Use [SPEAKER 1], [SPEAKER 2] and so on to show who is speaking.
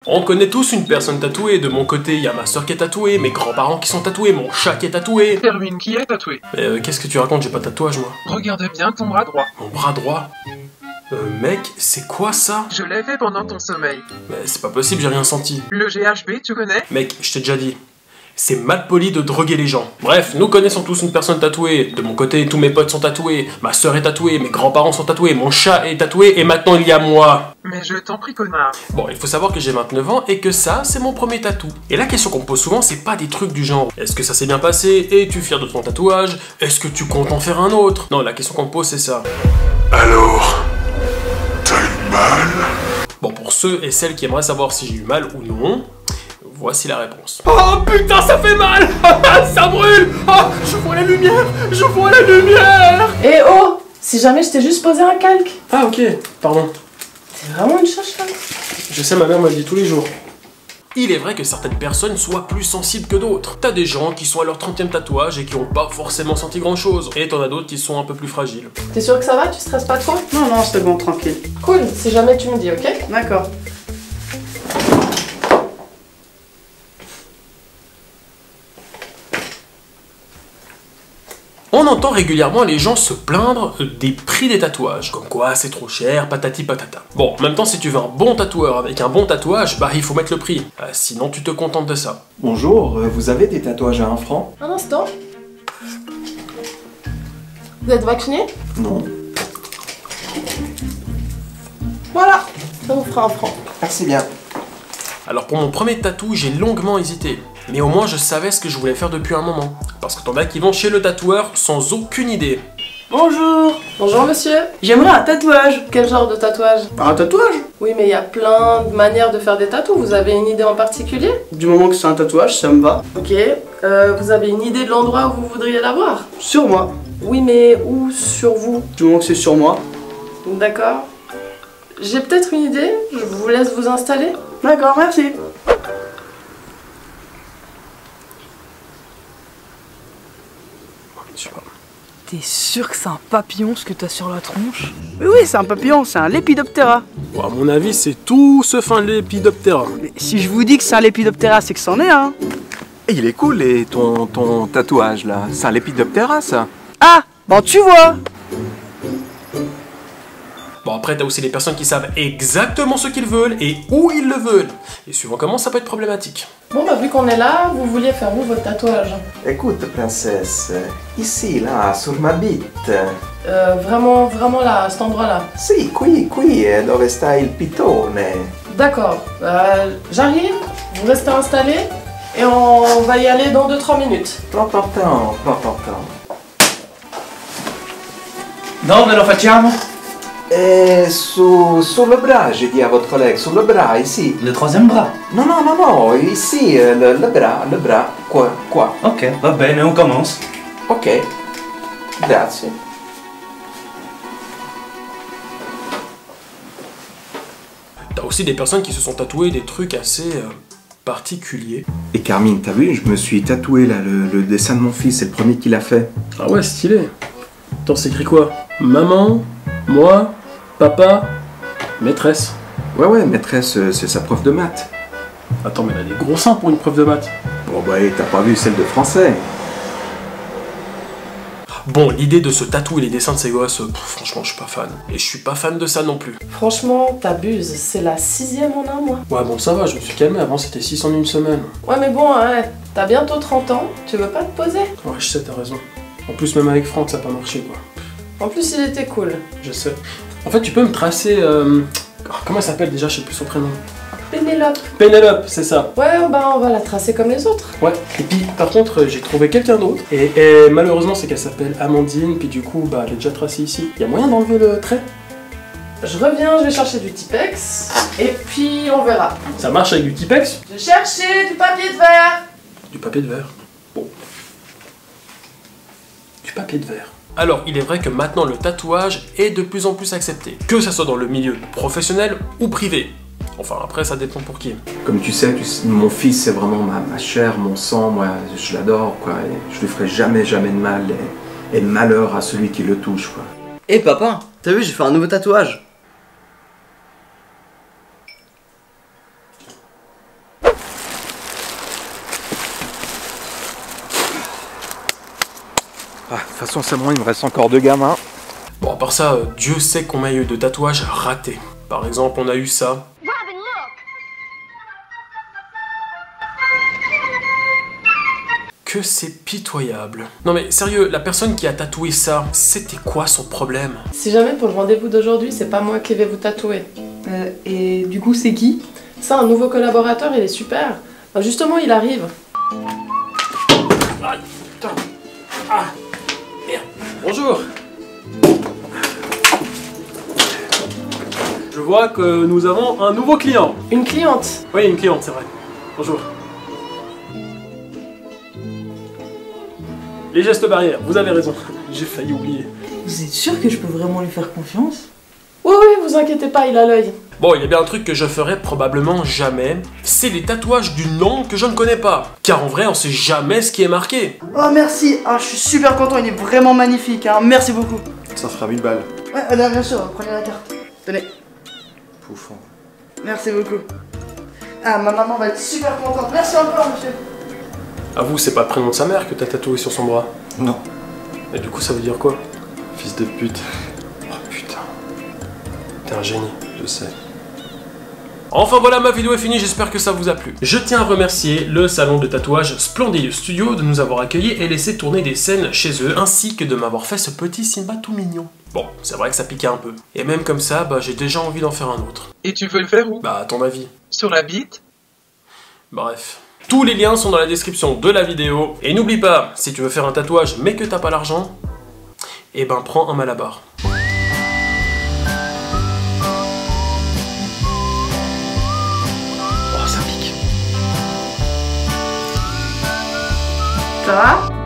[SPEAKER 1] On connaît tous une personne tatouée, de mon côté il y a ma soeur qui est tatouée, mes grands-parents qui sont tatoués, mon chat qui est tatoué.
[SPEAKER 2] Hermine qui est tatouée.
[SPEAKER 1] Mais qu'est-ce que tu racontes, j'ai pas de tatouage moi.
[SPEAKER 2] Regarde bien ton bras droit.
[SPEAKER 1] Mon bras droit mec, c'est quoi ça?
[SPEAKER 2] Je l'ai fait pendant ton sommeil.
[SPEAKER 1] Mais c'est pas possible, j'ai rien senti.
[SPEAKER 2] Le GHB, tu connais?
[SPEAKER 1] Mec, je t'ai déjà dit. C'est mal poli de droguer les gens. Bref, nous connaissons tous une personne tatouée. De mon côté, tous mes potes sont tatoués. Ma soeur est tatouée, mes grands-parents sont tatoués, mon chat est tatoué, et maintenant il y a moi.
[SPEAKER 2] Mais je t'en prie, connard.
[SPEAKER 1] Bon, il faut savoir que j'ai 29 ans et que ça, c'est mon premier tatou. Et la question qu'on me pose souvent, c'est pas des trucs du genre est-ce que ça s'est bien passé? Es-tu fier de ton tatouage? Est-ce que tu comptes en faire un autre? Non, la question qu'on me pose, c'est ça.
[SPEAKER 3] Alors, t'as eu mal?
[SPEAKER 1] Bon, pour ceux et celles qui aimeraient savoir si j'ai eu mal ou non, voici la réponse. Oh putain, ça fait mal! Ça brûle! Oh, je vois la lumière! Je vois la lumière!
[SPEAKER 4] Eh oh! Si jamais je t'ai juste posé un calque.
[SPEAKER 1] Ah ok, pardon.
[SPEAKER 4] T'es vraiment une chacha.
[SPEAKER 1] Je sais, ma mère me le dit tous les jours. Il est vrai que certaines personnes soient plus sensibles que d'autres. T'as des gens qui sont à leur 30e tatouage et qui ont pas forcément senti grand chose. Et t'en as d'autres qui sont un peu plus fragiles.
[SPEAKER 4] T'es sûr que ça va? Tu stresses pas trop?
[SPEAKER 5] Non, non, c'est bon, tranquille.
[SPEAKER 4] Cool, si jamais tu me dis, ok?
[SPEAKER 5] D'accord.
[SPEAKER 1] On entend régulièrement les gens se plaindre des prix des tatouages. Comme quoi, c'est trop cher, patati patata. Bon, en même temps, si tu veux un bon tatoueur avec un bon tatouage, bah il faut mettre le prix. Sinon, tu te contentes de ça.
[SPEAKER 6] Bonjour, vous avez des tatouages à 1 franc?
[SPEAKER 4] Un instant. Vous êtes vacciné?
[SPEAKER 6] Non.
[SPEAKER 4] Voilà, ça vous fera 1 franc.
[SPEAKER 6] Merci bien.
[SPEAKER 1] Alors pour mon premier tatou, j'ai longuement hésité. Mais au moins, je savais ce que je voulais faire depuis un moment. Parce que t'en as qui vont chez le tatoueur sans aucune idée.
[SPEAKER 5] Bonjour.
[SPEAKER 4] Bonjour monsieur.
[SPEAKER 5] J'aimerais un tatouage.
[SPEAKER 4] Quel genre de tatouage?
[SPEAKER 5] Un tatouage?
[SPEAKER 4] Oui, mais il y a plein de manières de faire des tatous. Vous avez une idée en particulier?
[SPEAKER 5] Du moment que c'est un tatouage, ça me va.
[SPEAKER 4] Ok. Vous avez une idée de l'endroit où vous voudriez l'avoir?
[SPEAKER 5] Sur moi.
[SPEAKER 4] Oui, mais où sur vous?
[SPEAKER 5] Du moment que c'est sur moi.
[SPEAKER 4] D'accord. J'ai peut-être une idée. Je vous laisse vous installer.
[SPEAKER 5] D'accord, merci.
[SPEAKER 7] T'es sûr que c'est un papillon ce que t'as sur la tronche?
[SPEAKER 5] Oui, oui, c'est un papillon, c'est un Lépidoptera.
[SPEAKER 1] Bon, à mon avis, c'est tout ce fin Lépidoptera.
[SPEAKER 5] Mais si je vous dis que c'est un Lépidoptera, c'est que c'en est un.
[SPEAKER 6] Et il est cool, et ton tatouage là, c'est un Lépidoptera ça?
[SPEAKER 5] Ah, bon tu vois.
[SPEAKER 1] Bon, après, t'as aussi les personnes qui savent exactement ce qu'ils veulent et où ils le veulent. Et suivant comment, ça peut être problématique.
[SPEAKER 4] Bon, bah vu qu'on est là, vous vouliez faire où votre tatouage?
[SPEAKER 6] Écoute, princesse, ici, là, sur ma bite.
[SPEAKER 4] Vraiment là, à cet endroit-là.
[SPEAKER 6] Si, qui, dove sta il pitone.
[SPEAKER 4] D'accord. J'arrive, vous restez installés et on va y aller dans 2-3 minutes.
[SPEAKER 6] Prends ton temps.
[SPEAKER 8] Dove lo facciamo?
[SPEAKER 6] Sur le bras, j'ai dit à votre collègue, sur le bras, ici.
[SPEAKER 8] Le troisième bras.
[SPEAKER 6] Non, ici, le bras, quoi.
[SPEAKER 8] Ok, va bene, on commence.
[SPEAKER 6] Ok, grazie.
[SPEAKER 1] T'as aussi des personnes qui se sont tatouées des trucs assez particuliers.
[SPEAKER 6] Et Carmine, t'as vu, je me suis tatoué là, le dessin de mon fils, c'est le premier qui l'a fait.
[SPEAKER 1] Ah ouais, stylé. Attends, c'est écrit quoi? Maman, moi, papa, maîtresse.
[SPEAKER 6] Ouais, maîtresse, c'est sa prof de maths.
[SPEAKER 1] Attends, mais elle a des gros seins pour une preuve de maths.
[SPEAKER 6] Bon bah, t'as pas vu celle de français.
[SPEAKER 1] Bon, l'idée de se tatouer les dessins de ses gosses, franchement, je suis pas fan. Et je suis pas fan de ça non plus.
[SPEAKER 4] Franchement, t'abuses, c'est la 6e en un mois.
[SPEAKER 1] Ouais, bon, ça va, je me suis calmé. Avant, c'était 6 en une semaine.
[SPEAKER 4] Ouais, mais bon, hein, t'as bientôt 30 ans, tu veux pas te poser?
[SPEAKER 1] Ouais, je sais, t'as raison. En plus, même avec Franck, ça a pas marché, quoi.
[SPEAKER 4] En plus, il était cool.
[SPEAKER 1] Je sais. En fait, tu peux me tracer... comment elle s'appelle déjà? Je sais plus son prénom.
[SPEAKER 4] Pénélope.
[SPEAKER 1] Pénélope, c'est ça.
[SPEAKER 4] Ouais, bah on va la tracer comme les autres.
[SPEAKER 1] Ouais, et puis par contre, j'ai trouvé quelqu'un d'autre. Et malheureusement, c'est qu'elle s'appelle Amandine, puis du coup, bah, elle est déjà tracée ici. Y a moyen d'enlever le trait?
[SPEAKER 4] Je reviens, je vais chercher du Tipex, et puis on verra.
[SPEAKER 1] Ça marche avec du Tipex?
[SPEAKER 4] Je cherchais du papier de verre.
[SPEAKER 1] Du papier de verre. Bon. Du papier de verre. Alors, il est vrai que maintenant, le tatouage est de plus en plus accepté. Que ça soit dans le milieu professionnel ou privé. Enfin, après, ça dépend pour qui.
[SPEAKER 6] Comme tu sais, mon fils, c'est vraiment ma chair, mon sang, moi, je l'adore, quoi. Et je lui ferai jamais de mal, et malheur à celui qui le touche, quoi.
[SPEAKER 9] Eh papa, t'as vu, j'ai fait un nouveau tatouage.
[SPEAKER 6] façon, c'est bon, il me reste encore 2 gamins.
[SPEAKER 1] Bon, à part ça, Dieu sait qu'on a eu de tatouages ratés. Par exemple, on a eu ça. Que c'est pitoyable. Non mais sérieux, la personne qui a tatoué ça, c'était quoi son problème?
[SPEAKER 4] Si jamais pour le rendez-vous d'aujourd'hui, c'est pas moi qui vais vous tatouer.
[SPEAKER 7] Et du coup, c'est qui?
[SPEAKER 4] C'est un nouveau collaborateur, il est super. Justement, il arrive.
[SPEAKER 1] Aïe, putain. Ah, merde. Bonjour. Je vois que nous avons un nouveau client.
[SPEAKER 4] Une cliente.
[SPEAKER 1] Oui, une cliente, c'est vrai. Bonjour. Les gestes barrières, vous avez raison. J'ai failli oublier.
[SPEAKER 7] Vous êtes sûr que je peux vraiment lui faire confiance?
[SPEAKER 4] Oui, vous inquiétez pas, il a l'œil.
[SPEAKER 1] Bon, il y a bien un truc que je ferai probablement jamais, c'est les tatouages d'une langue que je ne connais pas. Car en vrai, on sait jamais ce qui est marqué.
[SPEAKER 5] Oh merci, je suis super content, il est vraiment magnifique, hein. Merci beaucoup.
[SPEAKER 3] Ça fera 1000 balles.
[SPEAKER 5] Ouais, bien sûr, prenez la carte. Tenez.
[SPEAKER 3] Poufon.
[SPEAKER 5] Merci beaucoup. Ah, ma maman va être super contente. Merci encore, monsieur.
[SPEAKER 1] Avoue, c'est pas le prénom de sa mère que t'as tatoué sur son bras.
[SPEAKER 3] Non.
[SPEAKER 1] Et du coup, ça veut dire quoi?
[SPEAKER 3] Fils de pute.
[SPEAKER 1] Oh putain. T'es un génie.
[SPEAKER 3] Je sais.
[SPEAKER 1] Enfin voilà, ma vidéo est finie, j'espère que ça vous a plu. Je tiens à remercier le salon de tatouage Splendid Studio de nous avoir accueillis et laissé tourner des scènes chez eux, ainsi que de m'avoir fait ce petit Simba tout mignon. Bon, c'est vrai que ça piquait un peu. Et même comme ça, j'ai déjà envie d'en faire un autre.
[SPEAKER 2] Et tu veux le faire où?
[SPEAKER 1] À ton avis?
[SPEAKER 2] Sur la bite?
[SPEAKER 1] Bref. Tous les liens sont dans la description de la vidéo. Et n'oublie pas, si tu veux faire un tatouage mais que t'as pas l'argent, eh ben prends un Malabar.
[SPEAKER 4] Ça va?